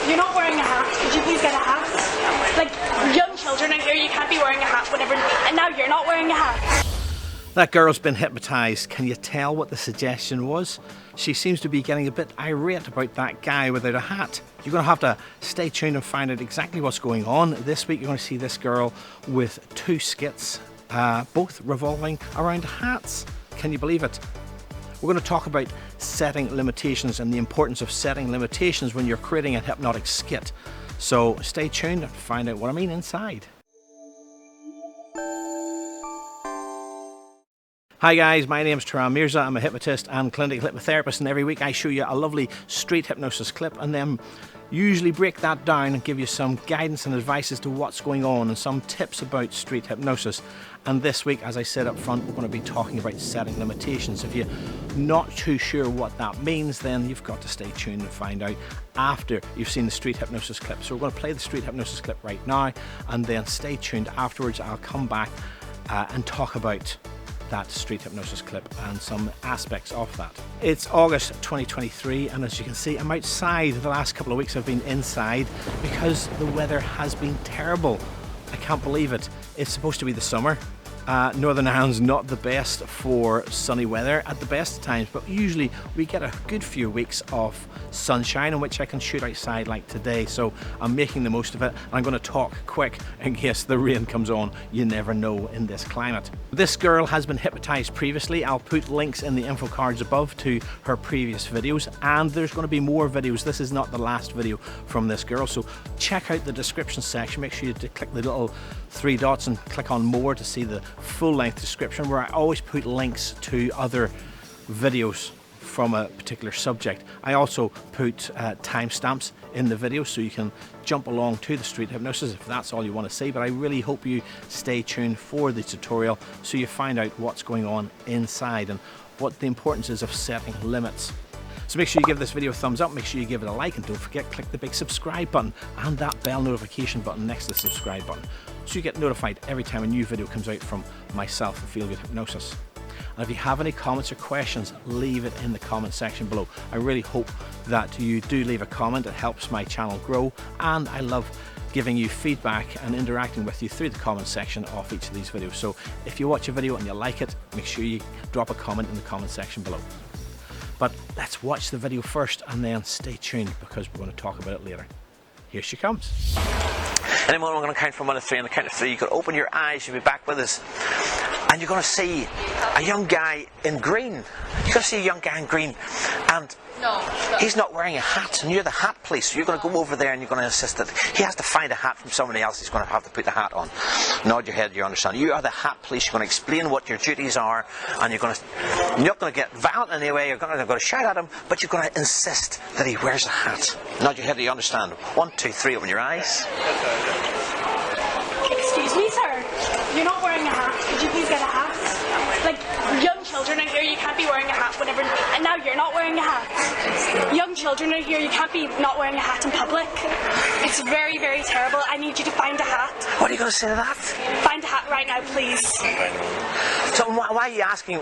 you're not wearing a hat. Could you please get a hat? Like, young children are here, you can't be wearing a hat whenever, and now you're not wearing a hat. That girl's been hypnotised. Can you tell what the suggestion was? She seems to be getting a bit irate about that guy without a hat. You're going to have to stay tuned and find out exactly what's going on. This week you're going to see this girl with 2 skits, both revolving around hats. Can you believe it? We're going to talk about setting limitations and the importance of setting limitations when you're creating a hypnotic skit. So stay tuned and find out what I mean inside. Hi guys, my name is Turan Mirza. I'm a hypnotist and clinical hypnotherapist, and every week I show you a lovely street hypnosis clip and then usually break that down and give you some guidance and advice as to what's going on and some tips about street hypnosis. And this week, as I said up front, we're going to be talking about setting limitations. If you're not too sure what that means, then you've got to stay tuned and find out after you've seen the street hypnosis clip. So we're going to play the street hypnosis clip right now, and then stay tuned afterwards. I'll come back and talk about that street hypnosis clip and some aspects of that. It's August 2023, and as you can see, I'm outside. The last couple of weeks I've been inside because the weather has been terrible. I can't believe it. It's supposed to be the summer. Northern Ireland's not the best for sunny weather at the best of times, but usually we get a good few weeks of sunshine in which I can shoot outside like today, so I'm making the most of it. I'm going to talk quick in case the rain comes on. You never know in this climate. This girl has been hypnotised previously. I'll put links in the info cards above to her previous videos, and there's going to be more videos. This is not the last video from this girl, so check out the description section. Make sure you click the little 3 dots and click on more to see the full-length description, where I always put links to other videos from a particular subject. I also put timestamps in the video so you can jump along to the street hypnosis if that's all you want to see, but I really hope you stay tuned for the tutorial so you find out what's going on inside and what the importance is of setting limits. So make sure you give this video a thumbs up, make sure you give it a like, and don't forget, click the big subscribe button and that bell notification button next to the subscribe button so you get notified every time a new video comes out from myself and Feel Good Hypnosis. And if you have any comments or questions, leave it in the comment section below. I really hope that you do leave a comment. It helps my channel grow, and I love giving you feedback and interacting with you through the comment section of each of these videos. So if you watch a video and you like it, make sure you drop a comment in the comment section below. But let's watch the video first and then stay tuned because we're going to talk about it later. Here she comes. In a moment, I'm going to count from 1 to 3. On the count of 3, you can open your eyes, you'll be back with us. And you're going to see a young guy in green. You're going to see a young guy in green. And he's not wearing a hat, and you're the hat police. You're going to go over there and you're going to insist that he has to find a hat from somebody else. He's going to have to put the hat on. Nod your head, you understand. You are the hat police. You're going to explain what your duties are, and you're not going to get violent in any way. You're going to shout at him, but you're going to insist that he wears a hat. Nod your head, do you understand? 1, 2, 3, open your eyes. Excuse me, sir. You're not wearing a hat. Could you please get a hat? Like, young children are here, you can't be wearing a hat whenever, and now you're not wearing a hat. Young children are here, you can't be not wearing a hat in public. It's very, very terrible. I need you to find a hat. What are you going to say to that? Find a hat right now, please. So why are you asking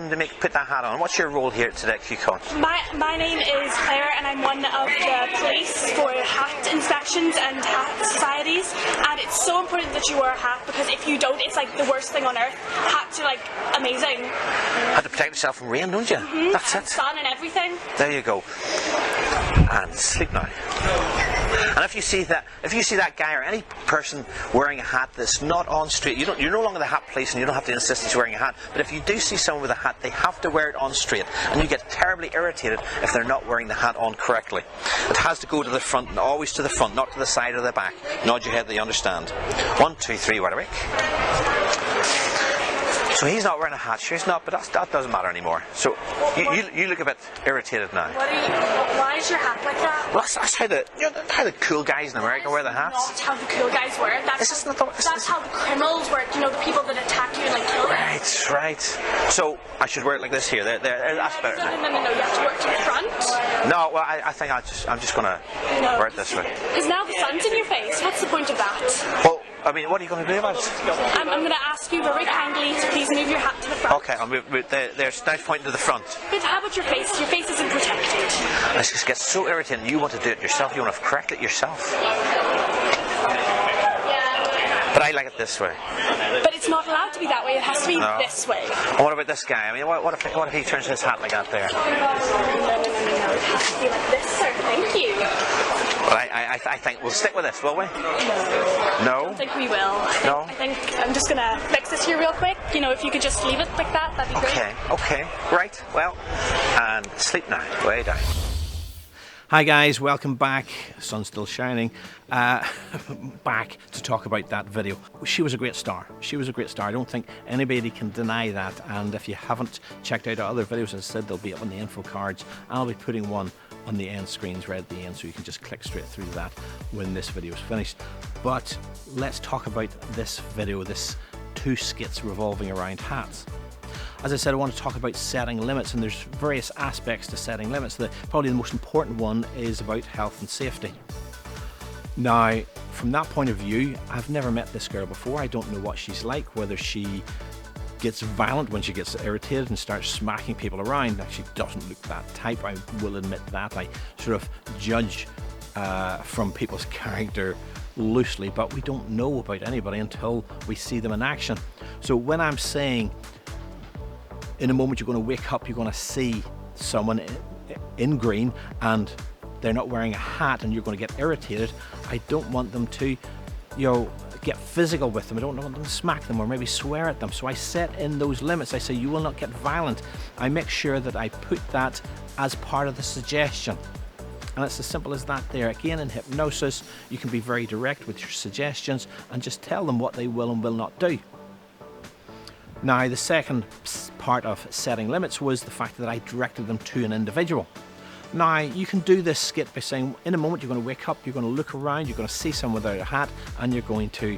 him to put that hat on? What's your role here today, Q-Con? My name is Claire, and I'm one of the police for hat inspections and hat societies, and it's so important that you wear a hat because if you don't, it's like the worst thing on earth. Hats are like amazing. You have to protect yourself from rain, don't you? Mm-hmm. That's it. Sun and everything. There you go. And sleep now. And if you see that guy or any person wearing a hat that's not on street, you're no longer the hat police and you don't have to insist he's wearing a hat. But if you do see someone with a hat, they have to wear it on straight, and you get terribly irritated if they're not wearing the hat on correctly. It has to go to the front, and always to the front, not to the side or the back. Nod your head that you understand. 1, 2, 3, wide awake. So he's not wearing a hat, sure he's not, but that doesn't matter anymore. So you look a bit irritated now. Why is your hat like that? Well, that's how the cool guys in America wear the hats. That's how the cool guys wear it. That's how the criminals wear it. You know, the people that attack you and like kill you. Right. So I should wear it like this here. That's better. No. You have to wear it to the front. No, well, I think I'm just going to wear it this way. Because now the sun's in your face. What's the point of that? Well, I mean, what are you going to do about it? I'm going to ask you very kindly to please move your hat to the front. Okay, I'll move. There's knife pointing to the front. But how about your face? Your face isn't protected. This just gets so irritating. You want to do it yourself. You want to correct it yourself. But I like it this way. But it's not allowed to be that way. It has to be this way. And what about this guy? I mean, what if he turns his hat like that there? No. It has to be like this, sir. Thank you. Well, I think we'll stick with this, will we? No. I don't think we will. I think I'm just going to fix this here real quick. You know, if you could just leave it like that, that'd be great. Okay. Right. Well, and sleep now. Way down. Hi guys, welcome back. The sun's still shining. Back to talk about that video. She was a great star. I don't think anybody can deny that. And if you haven't checked out our other videos, as I said, they'll be up on the info cards. I'll be putting one on the end screens right at the end, so you can just click straight through that when this video is finished. But let's talk about this video, this 2 skits revolving around hats. As I said, I want to talk about setting limits, and there's various aspects to setting limits. Probably the most important one is about health and safety. Now, from that point of view, I've never met this girl before. I don't know what she's like, whether she gets violent when she gets irritated and starts smacking people around. Now, she doesn't look that type, I will admit that. I sort of judge from people's character loosely, but we don't know about anybody until we see them in action. So when I'm saying in a moment you're going to wake up, you're going to see someone in green and they're not wearing a hat and you're going to get irritated, I don't want them to, get physical with them. I don't want them to smack them or maybe swear at them. So I set in those limits. I say you will not get violent. I make sure that I put that as part of the suggestion. And it's as simple as that there. Again, in hypnosis, you can be very direct with your suggestions and just tell them what they will and will not do. Now, the second part of setting limits was the fact that I directed them to an individual. Now, you can do this skit by saying, in a moment you're going to wake up, you're going to look around, you're going to see someone without a hat, and you're going to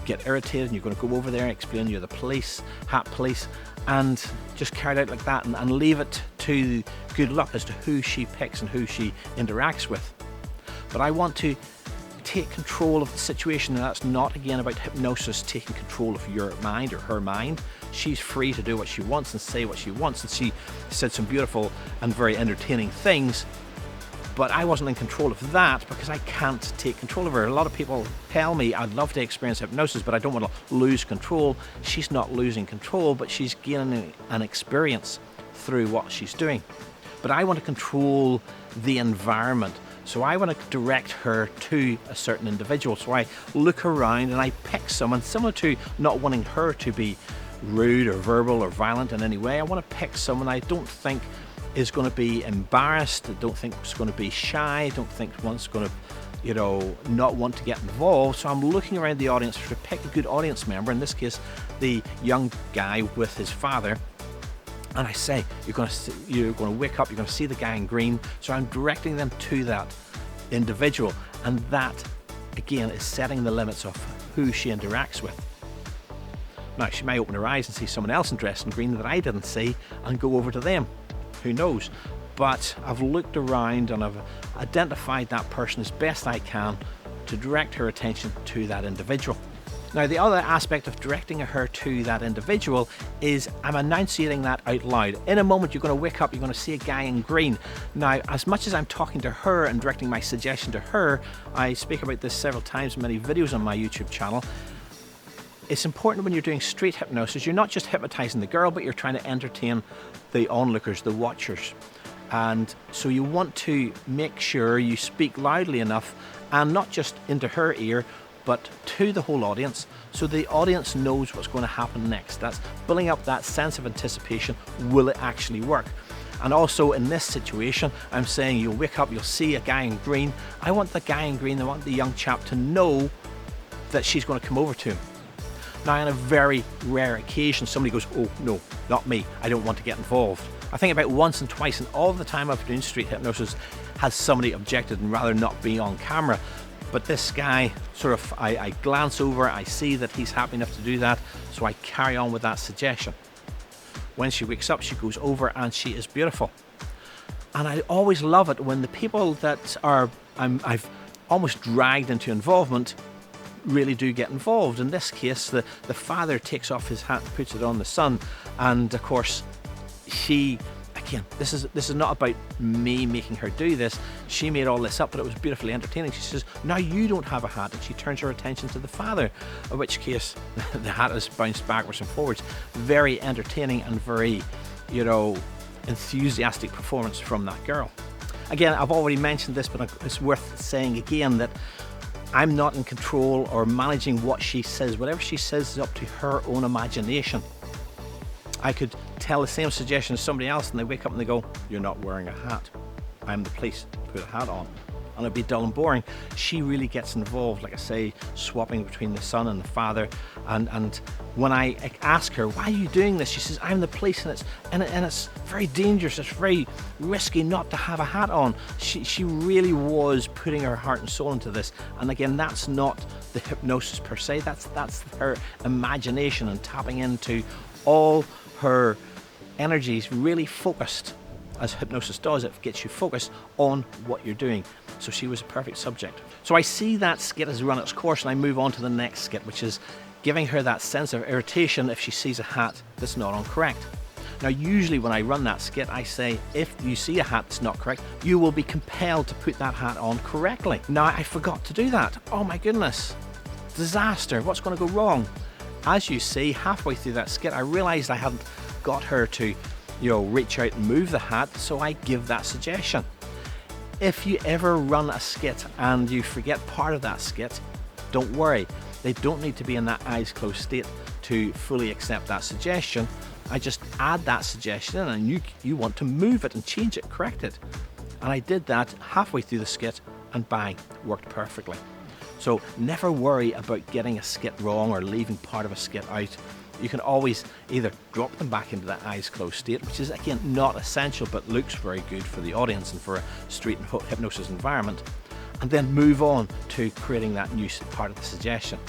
get irritated, and you're going to go over there and explain you're the police, hat police, and just carry it out like that, and leave it to good luck as to who she picks and who she interacts with. But I want to take control of the situation, and that's not again about hypnosis taking control of your mind or her mind. She's free to do what she wants and say what she wants, and she said some beautiful and very entertaining things, but I wasn't in control of that because I can't take control of her. A lot of people tell me I'd love to experience hypnosis, but I don't want to lose control. She's not losing control, but she's gaining an experience through what she's doing. But I want to control the environment. So I want to direct her to a certain individual. So I look around and I pick someone similar to not wanting her to be rude or verbal or violent in any way. I want to pick someone I don't think is going to be embarrassed. I don't think is going to be shy. I don't think one's going to, not want to get involved. So I'm looking around the audience to pick a good audience member. In this case, the young guy with his father. And I say, you're going to wake up, you're going to see the guy in green. So I'm directing them to that individual. And that, again, is setting the limits of who she interacts with. Now, she may open her eyes and see someone else dressed in green that I didn't see and go over to them. Who knows? But I've looked around and I've identified that person as best I can to direct her attention to that individual. Now, the other aspect of directing her to that individual is I'm enunciating that out loud. In a moment, you're going to wake up, you're going to see a guy in green. Now, as much as I'm talking to her and directing my suggestion to her, I speak about this several times in many videos on my YouTube channel. It's important when you're doing street hypnosis, you're not just hypnotizing the girl, but you're trying to entertain the onlookers, the watchers. And so you want to make sure you speak loudly enough and not just into her ear, but to the whole audience, so the audience knows what's going to happen next. That's building up that sense of anticipation. Will it actually work? And also in this situation, I'm saying you'll wake up, you'll see a guy in green. I want the guy in green, I want the young chap to know that she's going to come over to him. Now, on a very rare occasion, somebody goes, oh no, not me, I don't want to get involved. I think about once and twice in all the time I've been doing street hypnosis has somebody objected and rather not be on camera. But this guy, I glance over, I see that he's happy enough to do that, so I carry on with that suggestion. When she wakes up, she goes over and she is beautiful. And I always love it when the people that I've almost dragged into involvement really do get involved. In this case, the father takes off his hat and puts it on the son, and of course she, again, this is not about me making her do this. She made all this up, but it was beautifully entertaining. She says, now you don't have a hat, and she turns her attention to the father, in which case the hat is bounced backwards and forwards. Very entertaining and very, you know, enthusiastic performance from that girl. Again, I've already mentioned this, but it's worth saying again that I'm not in control or managing what she says. Whatever she says is up to her own imagination. I could tell the same suggestion to somebody else and they wake up and they go, you're not wearing a hat. I'm the police, put a hat on. And it'd be dull and boring. She really gets involved, like I say, swapping between the son and the father. And when I ask her, why are you doing this? She says, I'm the police, and it's very dangerous. It's very risky not to have a hat on. She really was putting her heart and soul into this. And again, that's not the hypnosis per se. That's her imagination and tapping into all her energies, really focused, as hypnosis does. It gets you focused on what you're doing. So she was a perfect subject. So I see that skit has run its course, and I move on to the next skit, which is giving her that sense of irritation if she sees a hat that's not on correct. Now usually when I run that skit, I say, if you see a hat that's not correct, you will be compelled to put that hat on correctly. Now I forgot to do that. Oh my goodness. Disaster. What's going to go wrong? As you see, halfway through that skit, I realized I hadn't got her to, you know, reach out and move the hat, so I give that suggestion. If you ever run a skit and you forget part of that skit, don't worry. They don't need to be in that eyes closed state to fully accept that suggestion. I just add that suggestion and you want to move it and change it, correct it. And I did that halfway through the skit and bang, worked perfectly. So never worry about getting a skit wrong or leaving part of a skit out. You can always either drop them back into that eyes closed state, which is again not essential but looks very good for the audience and for a street and hypnosis environment, and then move on to creating that new part of the suggestion.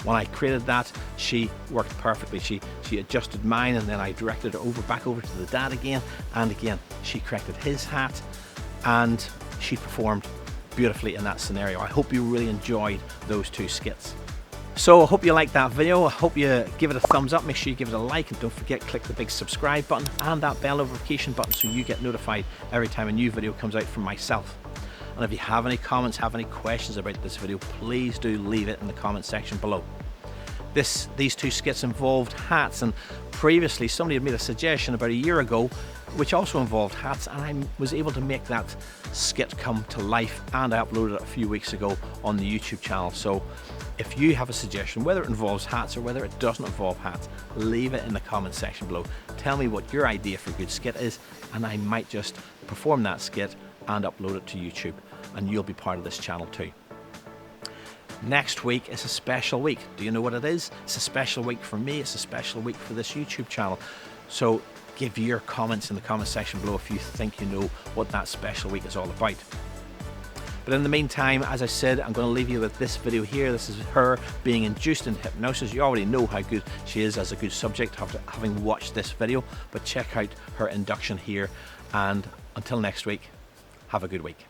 When I created that, she worked perfectly. She adjusted mine, and then I directed it back over to the dad again, and again she corrected his hat, and she performed beautifully in that scenario. I hope you really enjoyed those two skits. So I hope you liked that video. I hope you give it a thumbs up. Make sure you give it a like, and don't forget, click the big subscribe button and that bell notification button so you get notified every time a new video comes out from myself. And if you have any comments, have any questions about this video, please do leave it in the comment section below. These two skits involved hats, and previously somebody had made a suggestion about a year ago which also involved hats, and I was able to make that skit come to life, and I uploaded it a few weeks ago on the YouTube channel. So if you have a suggestion, whether it involves hats or whether it doesn't involve hats, leave it in the comment section below. Tell me what your idea for a good skit is, and I might just perform that skit and upload it to YouTube, and you'll be part of this channel too. Next week is a special week. Do you know what it is? It's a special week for me. It's a special week for this YouTube channel. So give your comments in the comment section below if you think you know what that special week is all about. But in the meantime, as I said, I'm going to leave you with this video here. This is her being induced into hypnosis. You already know how good she is as a good subject after having watched this video, but check out her induction here. And until next week, have a good week.